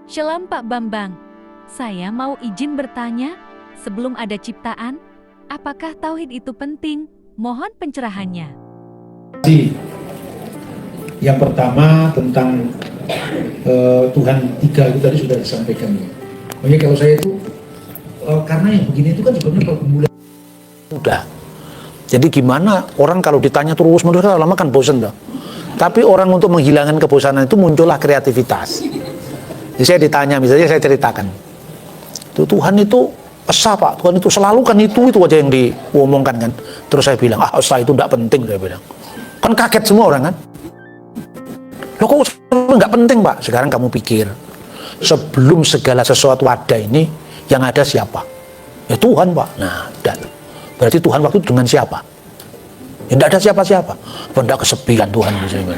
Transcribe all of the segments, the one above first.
Shalom Pak Bambang, saya mau izin bertanya, sebelum ada ciptaan, apakah tauhid itu penting? Mohon pencerahannya. Yang pertama tentang Tuhan tiga itu tadi sudah disampaikan. Makanya kalau saya itu karena yang begini itu kan sebenarnya pergumulan udah. Jadi gimana orang kalau ditanya terus-menerus lama kan bosen tuh. Tapi orang untuk menghilangkan kebosanan itu muncullah kreativitas. Jadi saya ditanya, misalnya saya ceritakan, Tuhan itu esa Pak, Tuhan itu selalu kan itu aja yang diomongkan kan. Terus saya bilang, esa itu tidak penting, saya bilang. Kan kaget semua orang kan. Loh kok nggak penting Pak? Sekarang kamu pikir, sebelum segala sesuatu ada ini, yang ada siapa? Ya Tuhan Pak. Nah, dan berarti Tuhan waktu itu dengan siapa? Ya tidak ada siapa-siapa. Tidak kesepian Tuhan misalnya.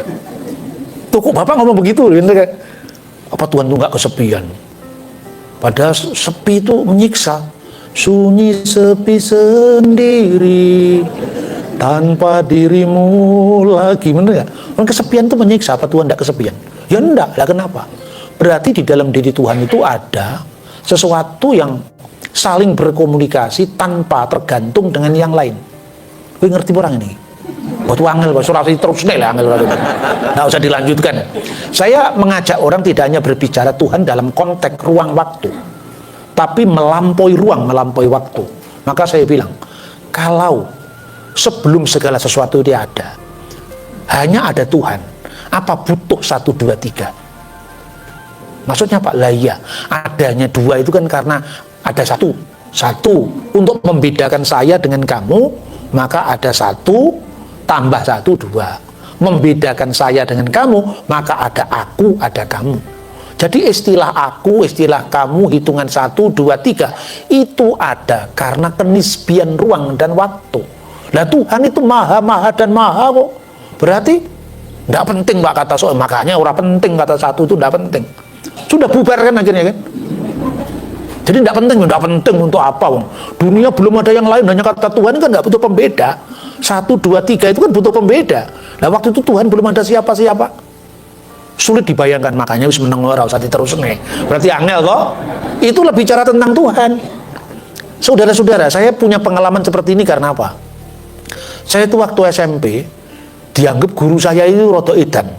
Tuh kok Bapak ngomong begitu? Apa Tuhan itu nggak kesepian? Padahal sepi itu menyiksa. Sunyi sepi sendiri tanpa dirimu lagi, bener ya? Orang kesepian itu menyiksa. Apa Tuhan tidak kesepian? Ya enggak. Lah kenapa? Berarti di dalam diri Tuhan itu ada sesuatu yang saling berkomunikasi tanpa tergantung dengan yang lain. Gue ngerti orang ini? Waktu angel, surasi terus nih lah angel. Nggak usah dilanjutkan. Saya mengajak orang tidak hanya berbicara Tuhan dalam konteks ruang waktu, tapi melampaui ruang, melampaui waktu. Maka saya bilang, kalau sebelum segala sesuatu itu ada, hanya ada Tuhan, apa butuh 1, 2, 3? Maksudnya Pak, lah iya, adanya 2 itu kan karena ada satu untuk membedakan saya dengan kamu, maka ada 1 tambah 1, 2. Membedakan saya dengan kamu, maka ada aku, ada kamu. Jadi istilah aku, istilah kamu, hitungan 1, 2, 3 itu ada karena kenisbian ruang dan waktu. Lah Tuhan itu maha dan maha kok. Berarti tidak penting Pak kata soal, makanya orang penting kata 1 itu tidak penting. Sudah bubar kan akhirnya kan. Jadi tidak penting untuk apa? Dunia belum ada yang lain, hanya kata Tuhan kan nggak butuh pembeda. 1, 2, 3 itu kan butuh pembeda. Nah waktu itu Tuhan belum ada siapa-siapa. Sulit dibayangkan, makanya wis meneng ora usah diterusne. Berarti angel kok. Itulah bicara tentang Tuhan. Saudara-saudara, saya punya pengalaman seperti ini karena apa? Saya itu waktu SMP dianggap guru saya itu rodo edan.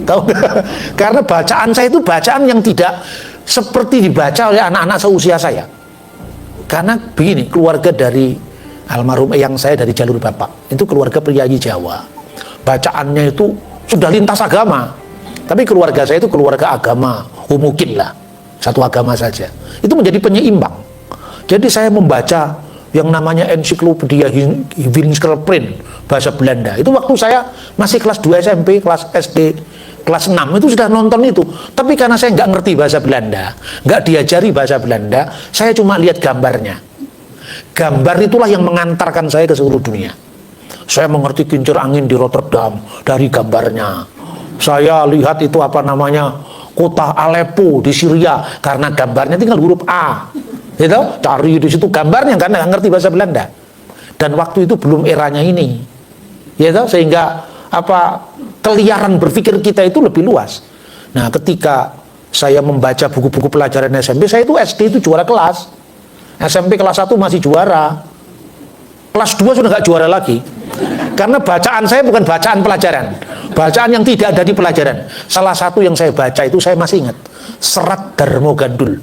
Tahu nggak? Karena bacaan saya itu bacaan yang tidak seperti dibaca oleh anak-anak seusia saya. Karena begini, keluarga dari almarhum eyang saya dari jalur bapak itu keluarga priayi Jawa. Bacaannya itu sudah lintas agama. Tapi keluarga saya itu keluarga agama homogen lah, satu agama saja. Itu menjadi penyeimbang. Jadi saya membaca yang namanya ensiklopedia Winkelprint bahasa Belanda. Itu waktu saya masih kelas 2 SMP, kelas SD, kelas 6 itu sudah nonton itu. Tapi karena saya nggak ngerti bahasa Belanda, nggak diajari bahasa Belanda, saya cuma lihat gambarnya. Gambar itulah yang mengantarkan saya ke seluruh dunia. Saya mengerti kincir angin di Rotterdam dari gambarnya. Saya lihat itu apa namanya kota Aleppo di Syria karena gambarnya tinggal huruf A. Gitu? Cari di situ gambarnya karena nggak ngerti bahasa Belanda. Dan waktu itu belum eranya ini. Gitu? Sehingga apa keliaran berpikir kita itu lebih luas. Nah, ketika saya membaca buku-buku pelajaran SMP, saya itu SD itu juara kelas. SMP kelas 1 masih juara. Kelas 2 sudah nggak juara lagi. Karena bacaan saya bukan bacaan pelajaran. Bacaan yang tidak ada di pelajaran. Salah satu yang saya baca itu saya masih ingat. Serat Darmo Gandul.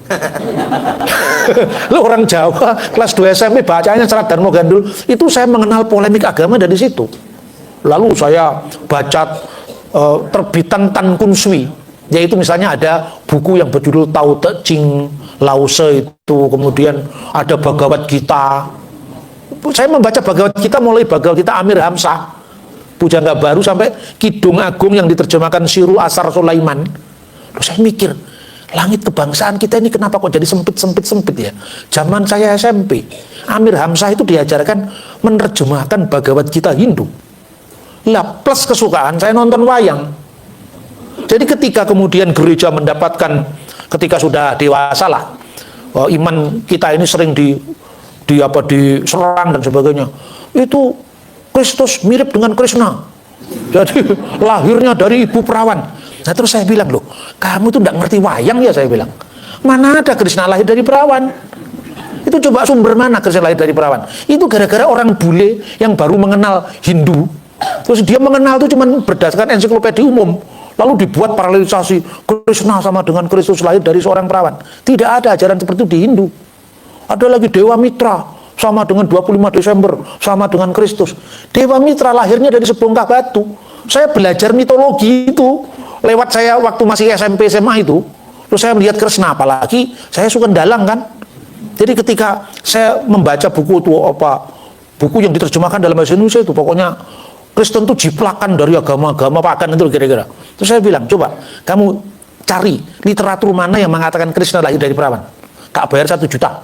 Lo orang Jawa kelas 2 SMP bacanya Serat Darmo Gandul. Itu saya mengenal polemik agama dari situ. Lalu saya baca terbitan Tan Kun Sui, yaitu misalnya ada buku yang berjudul Tao Te Ching, Lao Tse itu, kemudian ada Bhagavad Gita. Saya membaca Bhagavad Gita mulai Bhagavad Gita Amir Hamzah, Pujangga Baru sampai Kidung Agung yang diterjemahkan Syiru Asar Sulaiman. Lalu saya mikir, langit kebangsaan kita ini kenapa kok jadi sempit ya? Zaman saya SMP, Amir Hamzah itu diajarkan menerjemahkan Bhagavad Gita Hindu. Lah plus kesukaan saya nonton wayang. Jadi ketika kemudian gereja mendapatkan, ketika sudah dewasa lah, iman kita ini sering diserang dan sebagainya. Itu Kristus mirip dengan Krishna. Jadi lahirnya dari ibu perawan. Nah terus saya bilang, loh kamu tuh nggak ngerti wayang ya, saya bilang. Mana ada Krishna lahir dari perawan? Itu coba sumber mana Krishna lahir dari perawan? Itu gara-gara orang bule yang baru mengenal Hindu. Terus dia mengenal itu cuma berdasarkan ensiklopedia umum. Lalu dibuat paralelisasi Krishna sama dengan Kristus lahir dari seorang perawan. Tidak ada ajaran seperti itu di Hindu. Ada lagi Dewa Mitra sama dengan 25 Desember sama dengan Kristus. Dewa Mitra lahirnya dari sebongkah batu. Saya belajar mitologi itu lewat saya waktu masih SMP SMA itu. Terus saya melihat Krishna, apalagi saya suka dalang kan. Jadi ketika saya membaca buku itu buku yang diterjemahkan dalam bahasa Indonesia itu pokoknya Kristen itu jiplakan dari agama-agama pagan itu kira-kira. Terus saya bilang, coba kamu cari literatur mana yang mengatakan Krishna lahir dari perawan. Tak bayar 1 juta.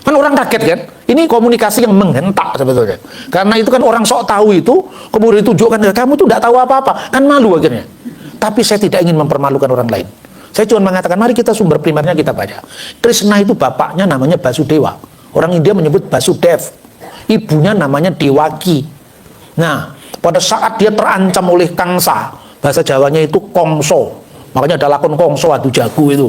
Kan orang kaget kan? Ini komunikasi yang menghentak sebetulnya. Karena itu kan orang sok tahu itu, kemudian ditunjukkan, kamu tuh tidak tahu apa-apa. Kan malu akhirnya. Tapi saya tidak ingin mempermalukan orang lain. Saya cuma mengatakan, mari kita sumber primernya kita baca. Krishna itu bapaknya namanya Basudewa. Orang India menyebut Basudev. Ibunya namanya Dewaki. Nah, pada saat dia terancam oleh Kangsa, bahasa Jawanya itu Kongso. Makanya ada lakon Kongso adu jago itu.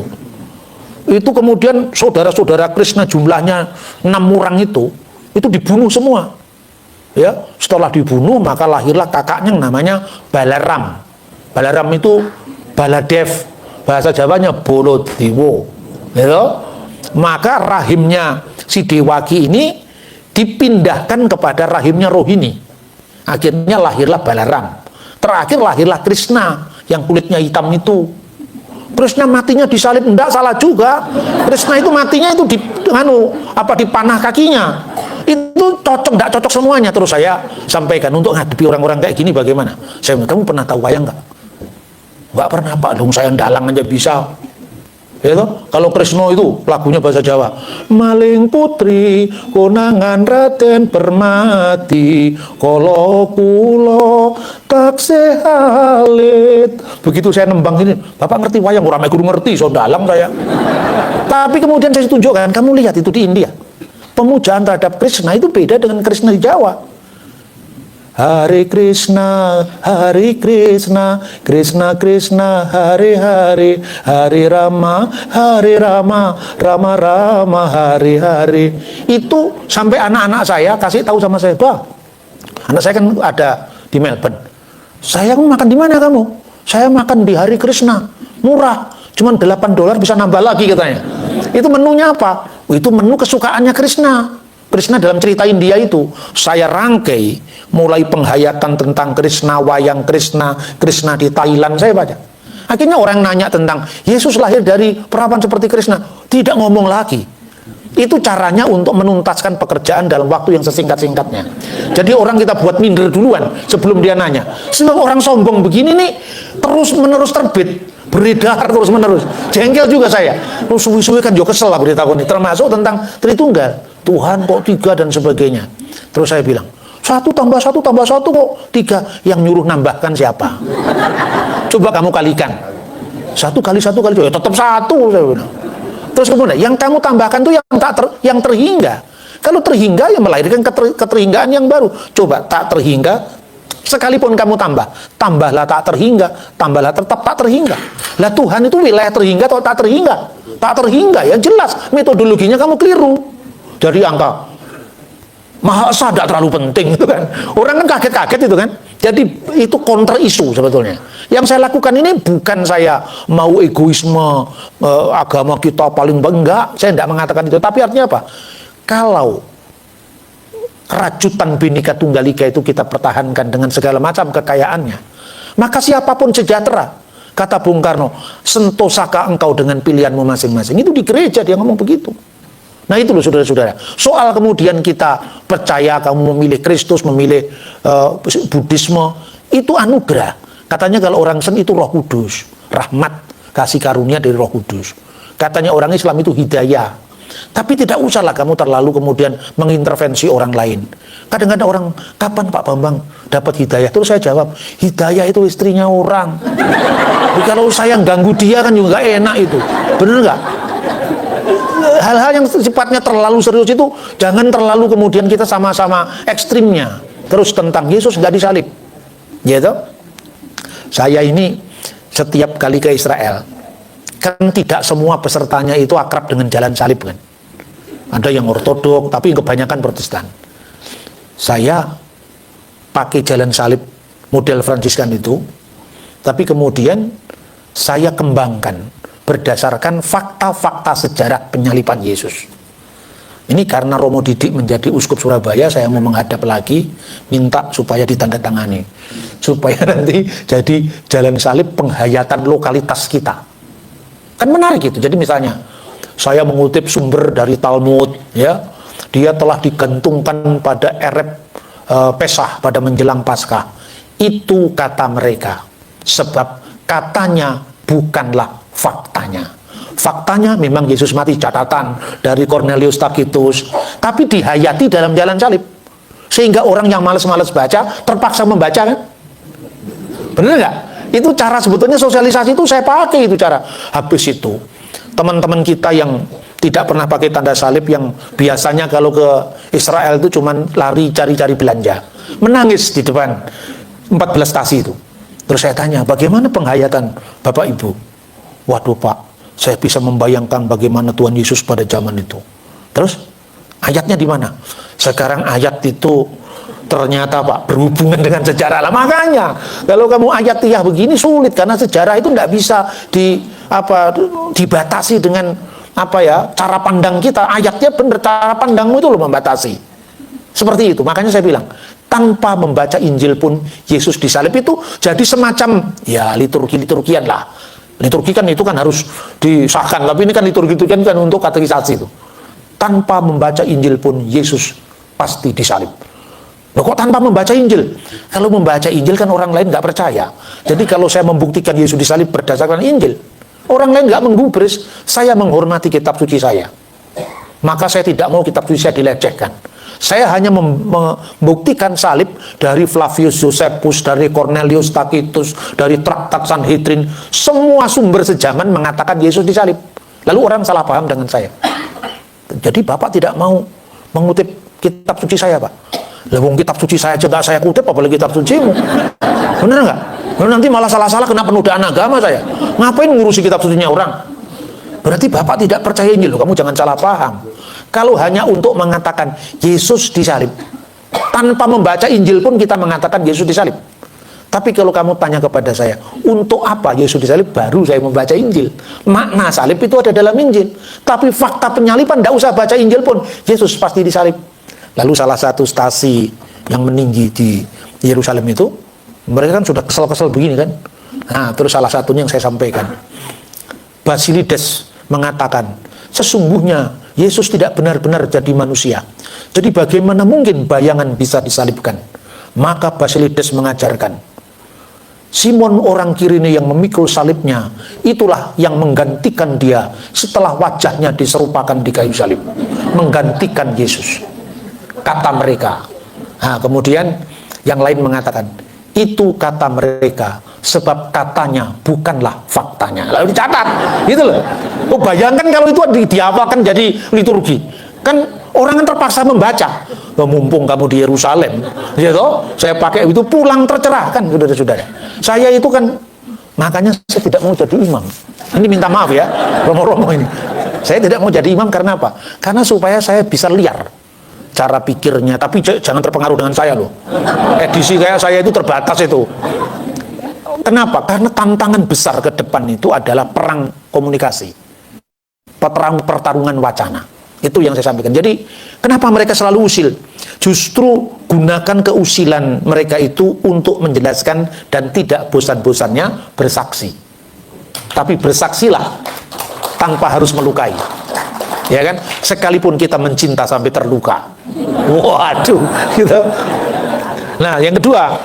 Itu kemudian saudara-saudara Krishna jumlahnya 6 orang itu dibunuh semua. Ya, setelah dibunuh maka lahirlah kakaknya yang namanya Balaram. Balaram itu Baladev, bahasa Jawanya Bolodewo. Ya, maka rahimnya si Dewaki ini dipindahkan kepada rahimnya Rohini. Akhirnya lahirlah Balaram. Terakhir lahirlah Krishna yang kulitnya hitam itu. Krishna matinya disalib, enggak, salah juga. Krishna itu matinya itu dipanah kakinya. Itu cocok, enggak cocok semuanya. Terus saya sampaikan untuk ngadepi orang-orang kayak gini bagaimana. Saya bilang, kamu pernah tahu wayang enggak? Enggak pernah Pak, dong saya dalang aja bisa. Ya toh? Kalau Krishna itu lagunya bahasa Jawa, maling putri konangan Raden Permati kolo kulo tak sehalit. Begitu saya nembang ini, Bapak ngerti wayang? Orang guru ngerti, so dalang saya. Tapi kemudian saya tunjukkan, kamu lihat itu di India, pemujaan terhadap Krishna itu beda dengan Krishna di Jawa. Hare Krishna, Krishna Krishna, Hare Hare, Hare Rama, Rama Rama, Hare Hare. Itu sampai anak-anak saya kasih tahu sama saya, Bah, anak saya kan ada di Melbourne. Saya makan di mana kamu? Saya makan di Hare Krishna, murah, cuma $8 bisa nambah lagi katanya. Itu menunya apa? Itu menu kesukaannya Krishna. Krishna dalam cerita India itu saya rangkai mulai penghayatan tentang Krishna, wayang Krishna, Krishna di Thailand saya baca. Akhirnya orang nanya tentang Yesus lahir dari perawan seperti Krishna, tidak ngomong lagi. Itu caranya untuk menuntaskan pekerjaan dalam waktu yang sesingkat-singkatnya. Jadi orang kita buat minder duluan sebelum dia nanya. Sebab orang sombong begini nih terus-menerus terbit, beredar terus-menerus. Jengkel juga saya. Terus suwi-suwi kan juga kesel lah berita ini, termasuk tentang Tritunggal. Tuhan kok 3 dan sebagainya. Terus saya bilang, 1 tambah 1 tambah 1 kok 3. Yang nyuruh nambahkan siapa? Coba kamu kalikan. 1 kali 1 kali 2 ya tetap 1 saya bilang. Terus kemudian yang kamu tambahkan tuh yang terhingga. Kalau terhingga ya melahirkan keterhinggaan yang baru. Coba tak terhingga, sekalipun kamu tambahlah tak terhingga, tambahlah tetap tak terhingga. Lah Tuhan itu wilayah terhingga atau tak terhingga? Tak terhingga ya jelas, metodologinya kamu keliru. Jadi angka Maha Esa tidak terlalu penting itu kan. Orang kan kaget-kaget itu kan. Jadi itu counter isu sebetulnya. Yang saya lakukan ini bukan saya mau egoisme agama kita paling enggak, saya tidak mengatakan itu. Tapi artinya apa? Kalau rajutan Bhinneka Tunggal Ika itu kita pertahankan dengan segala macam kekayaannya, maka siapapun sejahtera. Kata Bung Karno, sentosaka engkau dengan pilihanmu masing-masing. Itu di gereja dia ngomong begitu. Nah itu loh saudara-saudara. Soal kemudian kita percaya kamu memilih Kristus, memilih Buddhisme, itu anugerah. Katanya kalau orang Kristen itu Roh Kudus, rahmat, kasih karunia dari Roh Kudus. Katanya orang Islam itu hidayah. Tapi tidak usahlah kamu terlalu kemudian mengintervensi orang lain. Kadang-kadang orang, kapan Pak Bambang dapat hidayah? Terus saya jawab, hidayah itu istrinya orang. Jadi kalau saya ganggu dia kan juga gak enak itu. Bener gak? Hal-hal yang sifatnya terlalu serius itu jangan terlalu kemudian kita sama-sama ekstrimnya. Terus tentang Yesus nggak disalib, gitu. Saya ini setiap kali ke Israel, kan tidak semua pesertanya itu akrab dengan jalan salib kan. Ada yang ortodok, tapi kebanyakan Protestan. Saya pakai jalan salib model Fransiskan itu, tapi kemudian saya kembangkan berdasarkan fakta-fakta sejarah penyaliban Yesus. Ini karena Romo Didik menjadi uskup Surabaya, saya mau menghadap lagi, minta supaya ditandatangani, supaya nanti jadi jalan salib penghayatan lokalitas kita. Kan menarik gitu. Jadi misalnya, saya mengutip sumber dari Talmud, ya, dia telah digantungkan pada Ereb Pesah pada menjelang Paskah. Itu kata mereka, sebab katanya bukanlah faktanya. Faktanya memang Yesus mati, catatan dari Cornelius Tacitus, tapi dihayati dalam jalan salib. Sehingga orang yang malas-malas baca terpaksa membaca kan? Bener nggak? Itu cara sebetulnya sosialisasi itu saya pakai itu cara. Habis itu teman-teman kita yang tidak pernah pakai tanda salib, yang biasanya kalau ke Israel itu cuman lari cari-cari belanja, menangis di depan 14 tasi itu. Terus saya tanya, bagaimana penghayatan Bapak Ibu? Waduh Pak, saya bisa membayangkan bagaimana Tuhan Yesus pada zaman itu. Terus ayatnya di mana? Sekarang ayat itu ternyata Pak berhubungan dengan sejarah lah. Makanya kalau kamu ayatiah begini sulit, karena sejarah itu tidak bisa dibatasi dengan cara pandang kita. Ayatnya benar, cara pandangmu itu loh membatasi. Seperti itu. Makanya saya bilang, tanpa membaca Injil pun Yesus disalib itu jadi semacam ya liturgi-liturgian lah. Liturgi kan itu kan harus disahkan, tapi ini kan liturgi itu kan untuk katekisasi itu. Tanpa membaca Injil pun Yesus pasti disalib. Loh, kok tanpa membaca Injil? Kalau membaca Injil kan orang lain nggak percaya. Jadi kalau saya membuktikan Yesus disalib berdasarkan Injil, orang lain nggak menggubris, saya menghormati kitab suci saya. Maka saya tidak mau kitab suci saya dilecehkan. Saya hanya membuktikan salib dari Flavius Josephus, dari Cornelius Tacitus, dari Traktat Sanhedrin. Semua sumber sejaman mengatakan Yesus disalib. Lalu orang salah paham dengan saya. Jadi Bapak tidak mau mengutip kitab suci saya, Pak? Lah kitab suci saya aja saya kutip, apalagi kitab sucimu. Benar nggak? Nanti malah salah-salah kena penodaan agama saya. Ngapain ngurusi kitab sucinya orang? Berarti Bapak tidak percaya Injil. Loh, kamu jangan salah paham. Kalau hanya untuk mengatakan Yesus disalib, tanpa membaca Injil pun kita mengatakan Yesus disalib. Tapi kalau kamu tanya kepada saya, untuk apa Yesus disalib, baru saya membaca Injil. Makna salib itu ada dalam Injil. Tapi fakta penyaliban, tidak usah baca Injil pun, Yesus pasti disalib. Lalu salah satu stasi yang meninggi di Yerusalem itu, mereka kan sudah kesel-kesel begini kan. Nah, terus salah satunya yang saya sampaikan, Basilides mengatakan, sesungguhnya Yesus tidak benar-benar jadi manusia. Jadi bagaimana mungkin bayangan bisa disalibkan? Maka Basilides mengajarkan, Simon orang Kirene yang memikul salibnya, itulah yang menggantikan dia setelah wajahnya diserupakan di kayu salib. Menggantikan Yesus. Kata mereka. Nah, kemudian yang lain mengatakan, itu kata mereka, sebab katanya bukanlah faktanya. Lalu dicatat, gitu loh. Oh, bayangkan kalau itu dihafalkan jadi liturgi. Kan orang kan terpaksa membaca. Oh, mumpung kamu di Yerusalem, gitu, saya pakai itu pulang tercerahkan, saudara-saudara. Saya itu kan, makanya saya tidak mau jadi imam. Ini minta maaf ya, romo-romo ini. Saya tidak mau jadi imam karena apa? Karena supaya saya bisa liar cara pikirnya, tapi jangan terpengaruh dengan saya loh. Edisi kayak saya itu terbatas itu. Kenapa? Karena tantangan besar ke depan itu adalah perang komunikasi, pertarungan wacana. Itu yang saya sampaikan. Jadi kenapa mereka selalu usil? Justru gunakan keusilan mereka itu untuk menjelaskan dan tidak bosan-bosannya bersaksi. Tapi bersaksilah tanpa harus melukai. Ya kan? Sekalipun kita mencinta sampai terluka. Waduh, gitu. Nah, yang kedua,